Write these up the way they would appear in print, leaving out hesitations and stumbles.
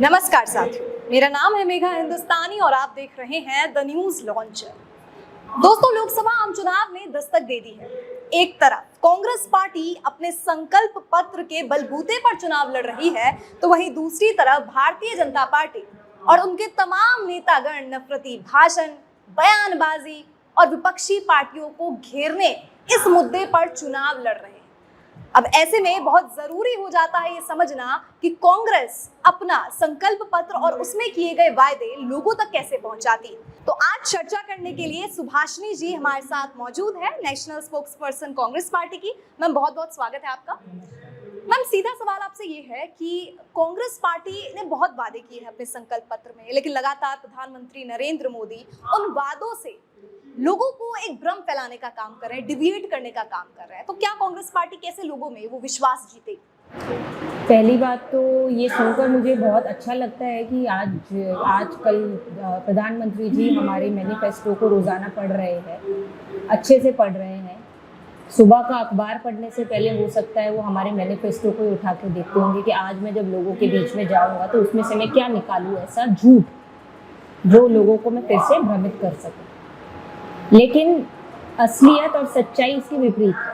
नमस्कार साथियों, मेरा नाम है मेघा हिंदुस्तानी और आप देख रहे हैं द न्यूज लॉन्चर। दोस्तों, लोकसभा आम चुनाव ने दस्तक दे दी है। एक तरफ कांग्रेस पार्टी अपने संकल्प पत्र के बलबूते पर चुनाव लड़ रही है, तो वहीं दूसरी तरफ भारतीय जनता पार्टी और उनके तमाम नेतागण नफरती भाषण, बयानबाजी और विपक्षी पार्टियों को घेरने इस मुद्दे पर चुनाव लड़ रहे हैं। अब ऐसे में बहुत जरूरी हो जाता है ये समझना कि कांग्रेस अपना संकल्प पत्र और उसमें किए गए वायदे लोगों तक कैसे पहुंचाती। तो आज चर्चा करने के लिए सुभाषिनी जी हमारे साथ मौजूद है, नेशनल स्पोक्सपर्सन कांग्रेस पार्टी की। मैम, बहुत बहुत स्वागत है आपका। मैम, सीधा सवाल आपसे ये है कि कांग्रेस पार्टी ने बहुत वादे किए हैं अपने संकल्प पत्र में, लेकिन लगातार प्रधानमंत्री नरेंद्र मोदी उन वादों से लोगों को एक भ्रम फैलाने का काम कर रहे हैं, डिविएट करने का काम कर रहे हैं। तो क्या कांग्रेस पार्टी कैसे लोगों में वो विश्वास जीतेगी? पहली बात तो ये सुनकर मुझे बहुत अच्छा लगता है कि आजकल प्रधानमंत्री जी हमारे मैनिफेस्टो को रोज़ाना पढ़ रहे हैं, अच्छे से पढ़ रहे हैं। सुबह का अखबार पढ़ने से पहले हो सकता है वो हमारे मैनिफेस्टो को उठा के देखते होंगे कि आज मैं जब लोगों के बीच में जाऊँगा तो उसमें से मैं क्या निकालूँ ऐसा झूठ जो लोगों को मैं फिर से भ्रमित कर सकूँ। लेकिन असलियत और सच्चाई इसके विपरीत है।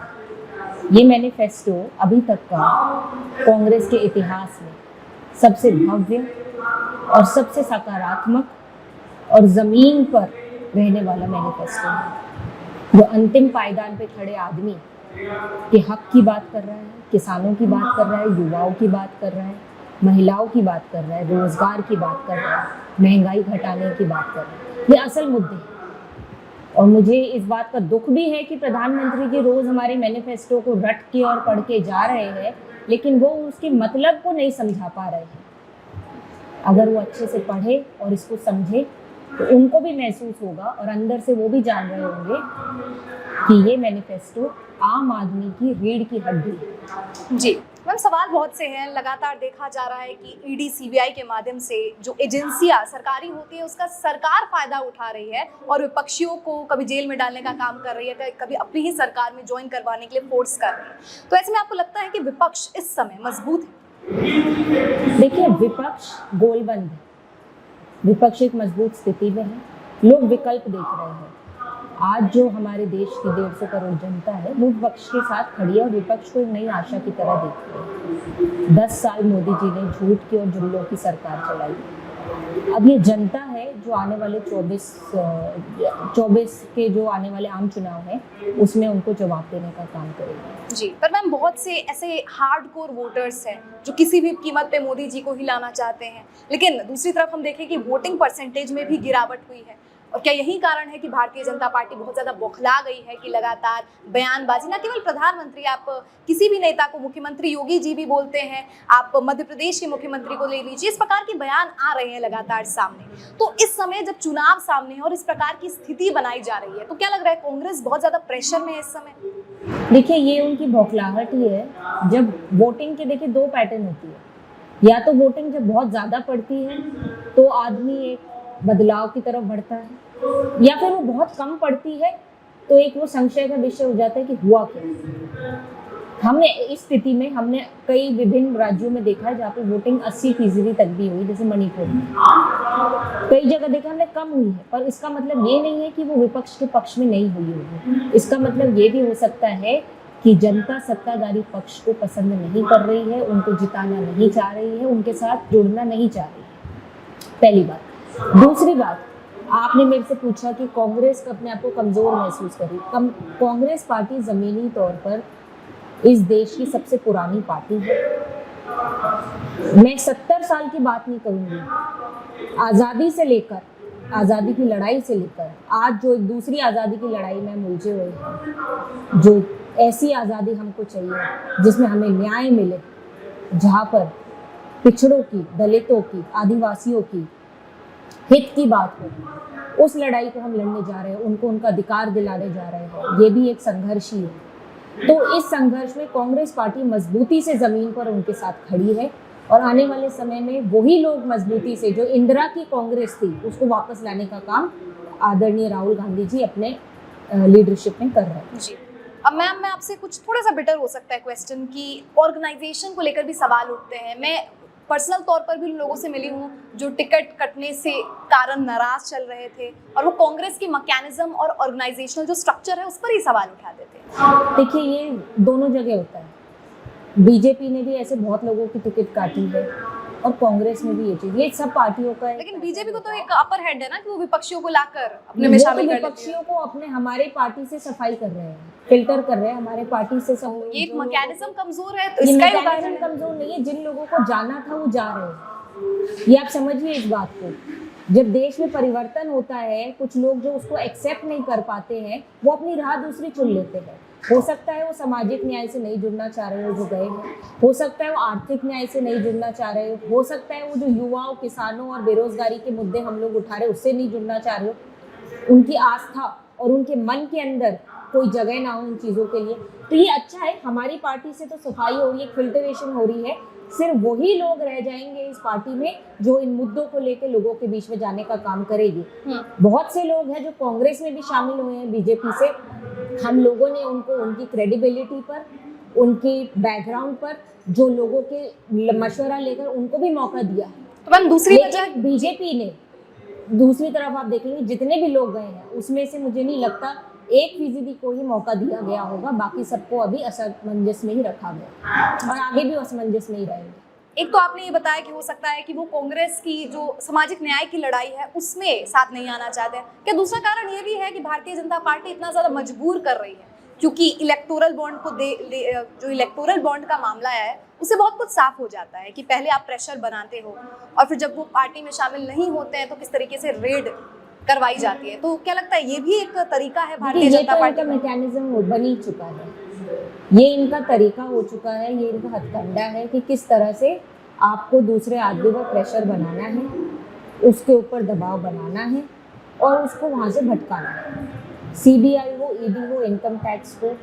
ये मैनिफेस्टो अभी तक का कांग्रेस के इतिहास में सबसे भव्य और सबसे सकारात्मक और ज़मीन पर रहने वाला मैनिफेस्टो है, जो अंतिम पायदान पे खड़े आदमी के हक की बात कर रहा है, किसानों की बात कर रहा है, युवाओं की बात कर रहा है, महिलाओं की बात कर रहा है, रोजगार की बात कर रहा है, महंगाई घटाने की बात कर रहा है। ये असल मुद्दे हैं। और मुझे इस बात का दुख भी है कि प्रधानमंत्री जी रोज हमारे मैनिफेस्टो को रट के और पढ़ के जा रहे हैं, लेकिन वो उसके मतलब को नहीं समझा पा रहे हैं। अगर वो अच्छे से पढ़े और इसको समझे तो उनको भी महसूस होगा और अंदर से वो भी जान रहे होंगे कि ये मैनिफेस्टो आम आदमी की रीढ़ की हड्डी है। जी मैम, सवाल बहुत से हैं। लगातार देखा जा रहा है कि ईडी सीबीआई के माध्यम से जो एजेंसियां सरकारी होती है उसका सरकार फायदा उठा रही है और विपक्षियों को कभी जेल में डालने का काम कर रही है, कभी अपनी ही सरकार में ज्वाइन करवाने के लिए फोर्स कर रही है। तो ऐसे में आपको लगता है कि विपक्ष इस समय मजबूत है? देखिए, विपक्ष गोलबंद है, विपक्ष एक मजबूत स्थिति में है। लोग विकल्प देख रहे हैं। आज जो हमारे देश की 150 करोड़ जनता है वो विपक्ष के साथ खड़ी है और विपक्ष को एक नई आशा की तरह देखती है। 10 साल मोदी जी ने झूठ की और जुमलों की सरकार चलाई। अब ये जनता है जो आने वाले 24 के जो आने वाले आम चुनाव हैं उसमें उनको जवाब देने का काम करेगी। जी, पर मैम बहुत से ऐसे हार्डकोर वोटर्स हैं जो किसी भी कीमत पे मोदी जी को ही लाना चाहते हैं, लेकिन दूसरी तरफ हम देखें कि वोटिंग परसेंटेज में भी गिरावट हुई है। और क्या यही कारण है कि भारतीय जनता पार्टी बहुत ज़्यादा बौखला गई है कि लगातार बयानबाजी, न केवल प्रधानमंत्री, आप किसी भी नेता को, मुख्यमंत्री योगी जी भी बोलते हैं, आप मध्य प्रदेश के मुख्यमंत्री को ले लीजिए, इस प्रकार के बयान आ रहे हैं लगातार सामने। तो इस समय जब चुनाव सामने है और इस प्रकार की स्थिति बनाई जा रही है, तो क्या लग रहा है कांग्रेस बहुत ज़्यादा प्रेशर में है इस समय? देखिए, ये उनकी बौखलाहट ही है। जब वोटिंग के देखिए 2 पैटर्न होती है। या तो वोटिंग जब बहुत ज़्यादा पड़ती है तो आदमी एक बदलाव की तरफ बढ़ता है, या फिर वो बहुत कम पड़ती है तो एक वो संशय का विषय हो जाता है कि हुआ क्या। हमने इस स्थिति में कई विभिन्न राज्यों में देखा है जहाँ पे वोटिंग 80% तक भी हुई, जैसे मणिपुर में। कई जगह देखा हमने कम हुई है, पर इसका मतलब ये नहीं है कि वो विपक्ष के पक्ष में नहीं हुई होगी। इसका मतलब ये भी हो सकता है कि जनता सत्ताधारी पक्ष को पसंद नहीं कर रही है, उनको जिताना नहीं चाह रही है, उनके साथ जुड़ना नहीं चाह रही है। पहली बात। दूसरी बात, आपने मेरे से पूछा कि कांग्रेस अपने आप को कमजोर महसूस करी। कांग्रेस पार्टी जमीनी तौर पर इस देश की सबसे पुरानी पार्टी है। मैं 70 साल की बात नहीं करूंगी। आज़ादी से लेकर, आज़ादी की लड़ाई से लेकर आज जो एक दूसरी आज़ादी की लड़ाई में उलझे हुए हैं, जो ऐसी आज़ादी हमको चाहिए जिसमें हमें न्याय मिले, जहाँ पर पिछड़ों की, दलितों की, आदिवासियों की हित की बात हो, उस लड़ाई को हम लड़ने जा रहे हैं, उनको उनका अधिकार दिलाने जा रहे हैं। ये भी एक संघर्ष ही है। तो इस संघर्ष में कांग्रेस पार्टी मजबूती से जमीन पर उनके साथ खड़ी है और आने वाले समय में वही लोग मजबूती से, जो इंदिरा की कांग्रेस थी, उसको वापस लाने का काम आदरणीय राहुल गांधी जी अपने लीडरशिप में कर रहे हैं। जी, अब मैम मैं आपसे कुछ थोड़ा सा बेटर हो सकता है क्वेश्चन की ऑर्गेनाइजेशन को लेकर भी सवाल उठते हैं। मैं पर्सनल तौर पर भी लोगों से मिली हूँ जो टिकट कटने से कारण नाराज चल रहे थे और वो कांग्रेस की मैकेनिज्म और ऑर्गेनाइजेशनल जो स्ट्रक्चर है उस पर ही सवाल उठाते थे। देखिए, ये दोनों जगह होता है। बीजेपी ने भी ऐसे बहुत लोगों की टिकट काटी है और कांग्रेस में भी ये चीज, ये सब पार्टियों का है। लेकिन बीजेपी को तो एक अपर हेड है ना कि वो विपक्षियों को लाकर अपने में शामिल कर लेती है। विपक्षियों को अपने हमारे पार्टी से सफाई कर रहे हैं, फिल्टर कर रहे हैं हमारे पार्टी से सब। ये एक मैकेनिज्म कमजोर है तो इसका ही उदाहरण है। कमजोर नहीं है, जिन लोगों को जाना था वो जा रहे हैं। ये आप समझिए इस बात को। जब देश में परिवर्तन होता है, कुछ लोग जो उसको एक्सेप्ट नहीं कर पाते हैं वो अपनी राह दूसरी चुन लेते हैं। हो सकता है वो सामाजिक न्याय से नहीं जुड़ना चाह रहे हो जो गए हैं, हो सकता है वो आर्थिक न्याय से नहीं जुड़ना चाह रहे हो सकता है वो जो युवाओं, किसानों और बेरोजगारी के मुद्दे हम लोग उठा रहे हैं उससे नहीं जुड़ना चाह रहे हो। उनकी आस्था और उनके मन के अंदर कोई जगह ना हो इन चीज़ों के लिए। तो ये अच्छा है, हमारी पार्टी से तो सफाई हो रही है, फिल्टरेशन हो रही है। सिर्फ वही लोग रह जाएंगे इस पार्टी में जो इन मुद्दों को लेकर लोगों के बीच में जाने का काम करेगी। बहुत से लोग हैं जो कांग्रेस में भी शामिल हुए हैं बीजेपी से। हम लोगों ने उनको उनकी क्रेडिबिलिटी पर, उनकी बैकग्राउंड पर, जो लोगों के मशवरा लेकर उनको भी मौका दिया है। तो मैम दूसरी वजह बीजेपी ने, दूसरी तरफ आप देखेंगे जितने भी लोग गए हैं उसमें से मुझे नहीं लगता 1% को ही मौका दिया गया होगा, बाकी सबको अभी असमंजस में ही रखा गया और आगे भी असमंजस में ही रहेंगे। एक तो आपने ये बताया कि हो सकता है कि वो कांग्रेस की जो सामाजिक न्याय की लड़ाई है उसमें साथ नहीं आना चाहते हैं। क्या दूसरा कारण ये भी है कि भारतीय जनता पार्टी इतना ज़्यादा मजबूर कर रही है क्योंकि इलेक्टोरल बॉन्ड को जो इलेक्टोरल बॉन्ड का मामला है उससे बहुत कुछ साफ हो जाता है कि पहले आप प्रेशर बनाते हो और फिर जब वो पार्टी में शामिल नहीं होते हैं तो किस तरीके से रेड करवाई जाती है। तो क्या लगता है ये भी एक तरीका है भारतीय जनता पार्टी का? मैकेनिज्म बन ही चुका है, ये इनका तरीका हो चुका है, ये इनका हथकंडा है कि किस तरह से आपको दूसरे आदमी पर प्रेशर बनाना है, उसके ऊपर दबाव बनाना है और उसको वहाँ से भटकाना है। सीबीआई हो, ईडी हो, इनकम टैक्स हो,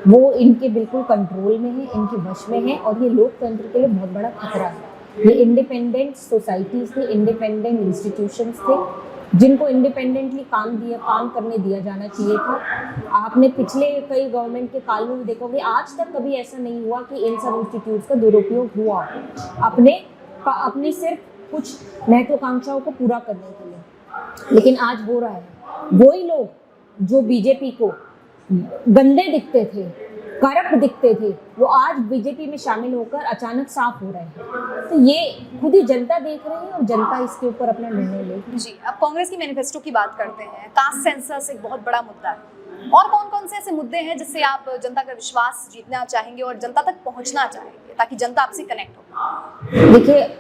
वो इनके बिल्कुल कंट्रोल में है, इनके वश में है और ये लोकतंत्र के लिए बहुत बड़ा खतरा है। ये इंडिपेंडेंट सोसाइटीज थे, इंडिपेंडेंट इंस्टीट्यूशंस थे जिनको इंडिपेंडेंटली काम करने दिया जाना चाहिए था। आपने पिछले कई गवर्नमेंट के काल में भी देखोगे आज तक कभी ऐसा नहीं हुआ कि इन सब इंस्टीट्यूट्स का दुरुपयोग हुआ अपने सिर्फ कुछ महत्वाकांक्षाओं को पूरा करने के लिए, लेकिन आज हो रहा है। वही लोग जो बीजेपी को गंदे दिखते थे, करप्ट दिखते थे, वो आज बीजेपी में शामिल होकर अचानक साफ हो रहे हैं। तो ये खुद ही जनता देख रही है और जनता इसके ऊपर अपना निर्णय लेगी। जी, अब कांग्रेस की मैनिफेस्टो की बात करते हैं। कास्ट सेंसस एक बहुत बड़ा मुद्दा है और कौन कौन से ऐसे मुद्दे हैं जिससे आप जनता का विश्वास जीतना चाहेंगे और जनता तक पहुंचना चाहेंगे ताकि जनता आपसे कनेक्ट हो? देखिए,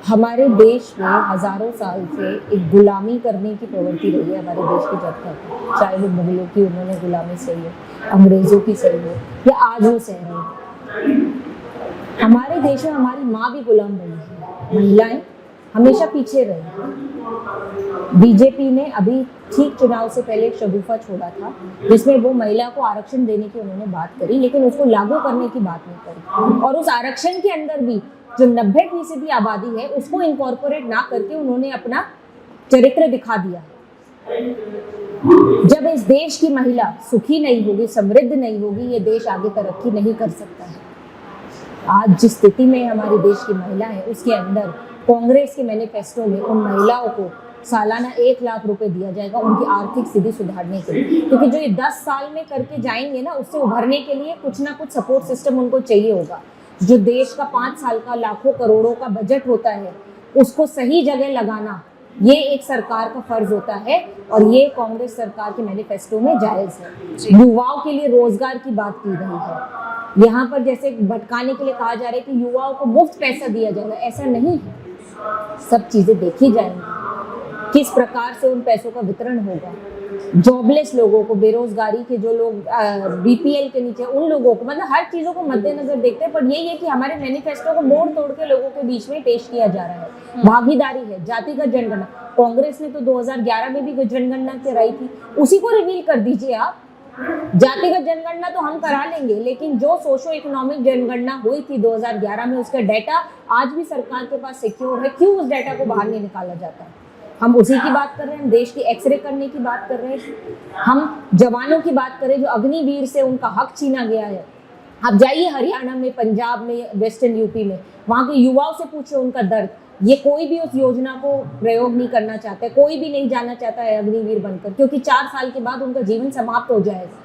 हमारे देश में हजारों साल से एक गुलामी करने की प्रवृत्ति रही है हमारे देश की जनता को, चाहे वो मुगलों की उन्होंने गुलामी सही हो, अंग्रेजों की सही हो या आज वो सह रहे हो। हमारे देश में हमारी माँ भी गुलाम रही है, महिलाएं हमेशा पीछे रही। बीजेपी ने अभी ठीक चुनाव से पहले एक शगुफा छोड़ा था जिसमें वो महिला को आरक्षण देने की उन्होंने बात करी, लेकिन उसको लागू करने की बात नहीं करी और उस आरक्षण के अंदर भी जो 90% आबादी है उसको इनकॉर्पोरेट ना करके उन्होंने अपना चरित्र दिखा दिया। जब इस देश की महिला सुखी नहीं होगी, समृद्ध नहीं होगी, ये देश आगे तरक्की नहीं कर सकता है। आज जिस स्थिति में हमारे देश की महिला है उसके अंदर कांग्रेस के मैनिफेस्टो में उन महिलाओं को सालाना 1 लाख रुपए दिया जाएगा उनकी आर्थिक स्थिति सुधारने के लिए, क्योंकि जो ये 10 साल में करके जाएंगे ना उससे उभरने के लिए कुछ ना कुछ सपोर्ट सिस्टम उनको चाहिए होगा। जो देश का 5 साल का लाखों करोड़ों का बजट होता है उसको सही जगह लगाना ये एक सरकार का फर्ज होता है और ये कांग्रेस सरकार के मैनिफेस्टो में जायज है। युवाओं के लिए रोजगार की बात की गई है, यहाँ पर जैसे भटकाने के लिए कहा जा रहा है कि युवाओं को मुफ्त पैसा दिया जाएगा, ऐसा नहीं है। सब चीजें देखी जाएंगी, किस प्रकार से उन पैसों का वितरण होगा। जॉबलेस लोगों को, बेरोजगारी के जो लोग बीपीएल के नीचे उन लोगों को, मतलब हर चीजों को मद्देनजर देखते हैं। पर यही है कि हमारे मैनिफेस्टो को मोड़ तोड़ के लोगों के बीच में पेश किया जा रहा है। भागीदारी है, जातिगत जनगणना, कांग्रेस ने तो 2011 में भी जनगणना कराई थी, उसी को रिवील कर दीजिए आप। जातिगत जनगणना तो हम करा लेंगे, लेकिन जो सोशो इकोनॉमिक जनगणना हुई थी 2011 में उसका डाटा आज भी सरकार के पास सिक्योर है, क्यों उस डाटा को बाहर नहीं निकाला जाता है? हम उसी की बात कर रहे हैं, हम देश की एक्सरे करने की बात कर रहे हैं, हम जवानों की बात कर रहे हैं जो अग्निवीर से उनका हक छीना गया है, आप जाइए हरियाणा में, पंजाब में, वेस्टर्न यूपी में, वहाँ के युवाओं से पूछिए उनका दर्द। ये कोई भी उस योजना को प्रयोग नहीं करना चाहता है, कोई भी नहीं जाना चाहता है अग्निवीर बनकर, क्योंकि 4 साल के बाद उनका जीवन समाप्त हो जाएगा,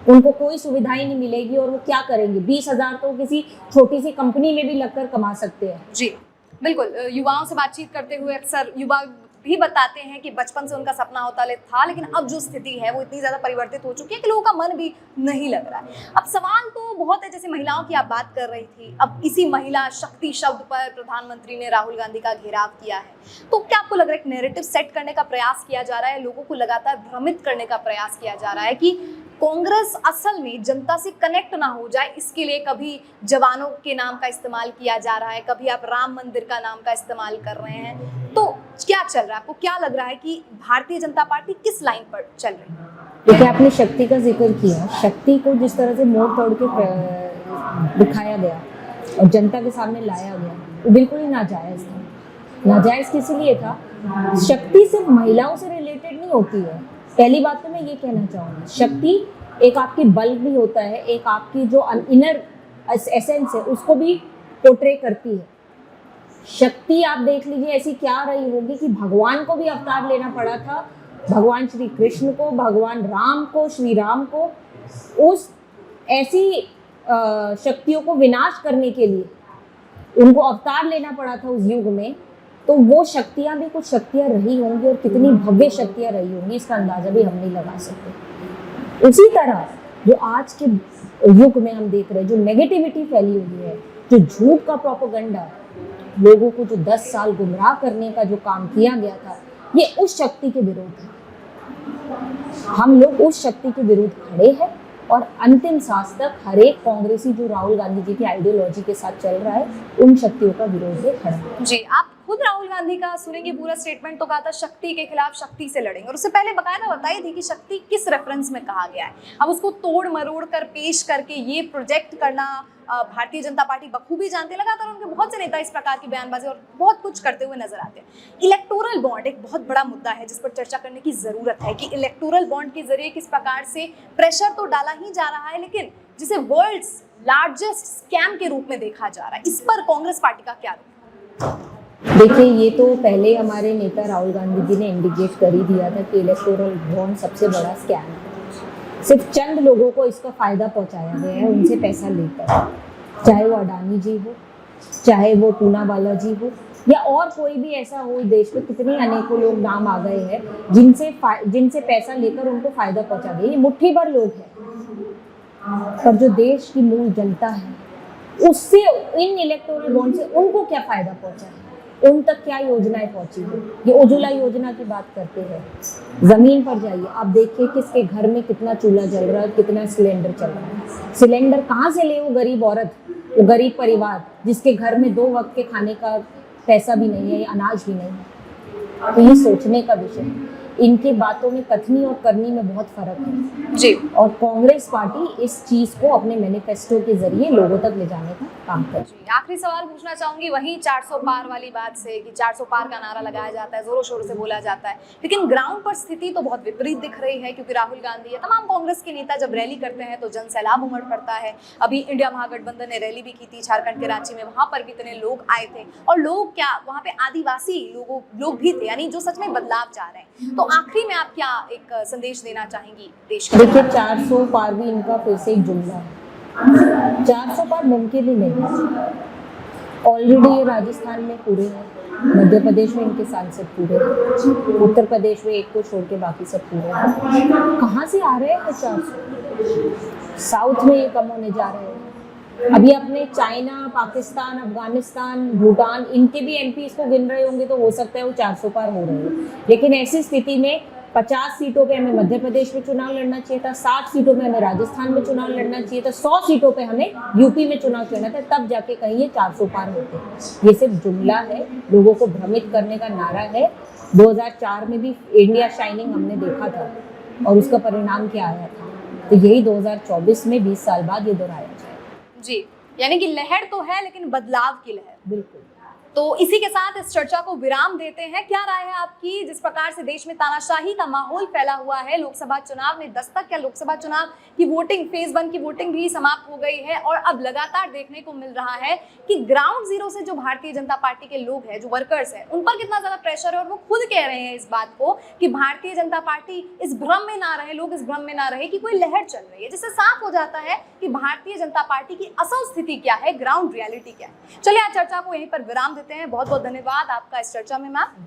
उनको कोई सुविधाएं नहीं मिलेगी और वो क्या करेंगे। 20,000 तो किसी छोटी सी कंपनी में भी लगकर कमा सकते हैं। जी बिल्कुल, युवाओं से बातचीत करते हुए अक्सर युवा भी बताते हैं कि बचपन से उनका सपना होता था, लेकिन अब जो स्थिति है वो इतनी ज़्यादा परिवर्तित हो चुकी है कि लोगों का मन भी नहीं लग रहा है। अब सवाल तो बहुत है, जैसे महिलाओं की आप बात कर रही थी, अब इसी महिला शक्ति शब्द पर प्रधानमंत्री ने राहुल गांधी का घेराव किया है, तो क्या आपको लग रहा है एक नैरेटिव सेट करने का प्रयास किया जा रहा है, लोगों को लगातार भ्रमित करने का प्रयास किया जा रहा है कि कांग्रेस असल में जनता से कनेक्ट ना हो जाए, इसके लिए कभी जवानों के नाम का इस्तेमाल किया जा रहा है, कभी आप राम मंदिर का नाम का इस्तेमाल कर रहे हैं, तो क्या चल रहा है? आपको क्या लग रहा है कि भारतीय जनता पार्टी किस लाइन पर चल रही है? देखिए, आपने शक्ति का जिक्र किया, शक्ति को जिस तरह से मोड़ तोड़ के दिखाया गया और जनता के सामने लाया गया, वो बिल्कुल ही नाजायज था। नाजायज किस लिए था? शक्ति सिर्फ महिलाओं से रिलेटेड नहीं होती है। पहली बात तो मैं ये कहना चाहूँगी, शक्ति एक आपकी बल भी होता है, एक आपकी जो इनर एसेंस है उसको भी पोर्ट्रे करती है। शक्ति आप देख लीजिए ऐसी क्या रही होगी कि भगवान को भी अवतार लेना पड़ा था, भगवान श्री कृष्ण को, भगवान राम को, श्री राम को, उस ऐसी शक्तियों को विनाश करने के लिए उनको अवतार लेना पड़ा था उस युग में। तो वो शक्तियां भी कुछ शक्तियां रही होंगी और कितनी भव्य शक्तियां रही होंगी इसका अंदाजा भी हम नहीं लगा सकते। उसी तरह जो आज के युग में हम देख रहे हैं, जो नेगेटिविटी फैली हुई है, जो झूठ का प्रोपेगेंडा, लोगों को जो 10 साल गुमराह करने का जो काम किया गया था, ये उस शक्ति के विरुद्ध है। हम लोग उस शक्ति के विरुद्ध खड़े हैं और अंतिम सांस तक हर एक कांग्रेसी जो राहुल गांधी जी की आइडियोलॉजी के साथ चल रहा है, उन शक्तियों का विरोध है खड़ा। जी, आप खुद राहुल गांधी का सुनेंगे पूरा स्टेटमेंट, तो कहा था शक्ति के खिलाफ शक्ति से लड़ेंगे, और उससे पहले बकायदा बताई थी कि शक्ति किस रेफरेंस में कहा गया है। अब उसको तोड़ मरोड़ कर पेश करके ये प्रोजेक्ट करना भारतीय जनता पार्टी बखूबी जानती है। लगातार उनके बहुत से नेता इस प्रकार की बयानबाजी और बहुत कुछ करते हुए नजर आते हैं। इलेक्टोरल बॉन्ड एक बहुत बड़ा मुद्दा है जिस पर चर्चा करने की जरूरत है कि इलेक्टोरल बॉन्ड के जरिए किस प्रकार से प्रेशर तो डाला ही जा रहा है, लेकिन जिसे वर्ल्ड्स लार्जेस्ट स्कैम के रूप में देखा जा रहा है, इस पर कांग्रेस पार्टी का क्या रुख? देखिए, ये तो पहले हमारे नेता राहुल गांधी जी ने इंडिकेट कर ही दिया था कि इलेक्टोरल बॉन्ड सबसे बड़ा स्कैम है। सिर्फ चंद लोगों को इसका फायदा पहुंचाया गया है, उनसे पैसा लेकर, चाहे वो अडानी जी हो, चाहे वो पूनावाला जी हो, या और कोई भी ऐसा हो। देश में कितने अनेकों लोग नाम आ गए हैं जिनसे पैसा लेकर उनको फायदा पहुंचा गया। ये मुट्ठी भर लोग हैं, पर जो देश की मूल जनता है उससे, इन इलेक्टोरल बॉन्ड से उनको क्या फायदा पहुंचा है, उन तक क्या योजनाएं पहुंची है। ये उज्ज्वला योजना की बात करते हैं, जमीन पर जाइए, आप देखिए किसके घर में कितना चूल्हा जल रहा है, कितना सिलेंडर चल रहा है। सिलेंडर कहाँ से ले वो गरीब औरत, वो गरीब परिवार जिसके घर में 2 वक्त के खाने का पैसा भी नहीं है या अनाज भी नहीं है। तो ये सोचने का विषय है। इनकी बातों में कथनी और करनी में बहुत फर्क है जी। और कांग्रेस पार्टी इस चीज को अपने मैनिफेस्टो के जरिए लोगों तक ले जाने का काम कर रही है। आखिरी सवाल पूछना चाहूंगी वही 400 पार वाली बात से कि 400 पार का नारा लगाया जाता है, जोरों शोरों से बोला जाता है, लेकिन ग्राउंड पर स्थिति तो बहुत विपरीत दिख रही है, क्योंकि राहुल गांधी या तमाम कांग्रेस के नेता जब रैली करते हैं तो जन सैलाब उमड़ पड़ता है। अभी इंडिया महागठबंधन ने रैली भी की थी झारखंड के रांची में, वहां पर भी इतने लोग आए थे, और लोग क्या, वहां पे आदिवासी लोग भी थे, यानी जो सच में बदलाव चाह रहे हैं। तो आखिरी में आप क्या एक संदेश देना चाहेंगी देश को? देखिए, 400 पार भी इनका फिर से एक जुमला है। 400 पार मुमकिन ही नहीं है। ऑलरेडी ये राजस्थान में पूरे हैं, मध्य प्रदेश में इनके सांसद पूरे हैं, उत्तर प्रदेश में एक को छोड़ के बाकी सब पूरे हैं। कहाँ से आ रहे हैं 400? साउथ में ये कम होने जा रहे हैं। अभी अपने चाइना, पाकिस्तान, अफगानिस्तान, भूटान, इनके भी एमपी इसको गिन रहे होंगे, तो हो सकता है वो 400 पार हो रहे हैं। लेकिन ऐसी स्थिति में 50 सीटों पे हमें मध्य प्रदेश में चुनाव लड़ना चाहिए था, 60 सीटों पे हमें राजस्थान में चुनाव लड़ना चाहिए था, 100 सीटों पे हमें यूपी में चुनाव लड़ना था, तब जाके कहीं ये 400 पार होते। ये सिर्फ जुमला है, लोगों को भ्रमित करने का नारा है। 2004 में भी इंडिया शाइनिंग हमने देखा था और उसका परिणाम क्या आया था, तो यही 2024 में 20 साल बाद ये दोहराया जाए। जी, यानी कि लहर तो है लेकिन बदलाव की लहर। बिल्कुल। तो इसी के साथ इस चर्चा को विराम देते हैं। क्या राय है आपकी, जिस प्रकार से देश में तानाशाही का माहौल फैला हुआ है, लोकसभा चुनाव ने दस्तक, क्या लोकसभा चुनाव की वोटिंग, फेज 1 की वोटिंग भी समाप्त हो गई है और अब लगातार देखने को मिल रहा है कि ग्राउंड जीरो से जो भारतीय जनता पार्टी के लोग हैं, जो वर्कर्स हैं, उन पर कितना ज्यादा प्रेशर है और वो खुद कह रहे हैं इस बात को कि भारतीय जनता पार्टी इस भ्रम में ना रहे, लोग इस भ्रम में ना रहे कि कोई लहर चल रही है, जिससे साफ हो जाता है कि भारतीय जनता पार्टी की असल स्थिति क्या है, ग्राउंड रियलिटी क्या है। चलिए आज चर्चा को यहीं पर विराम देते हैं। बहुत बहुत धन्यवाद आपका इस चर्चा में मैम।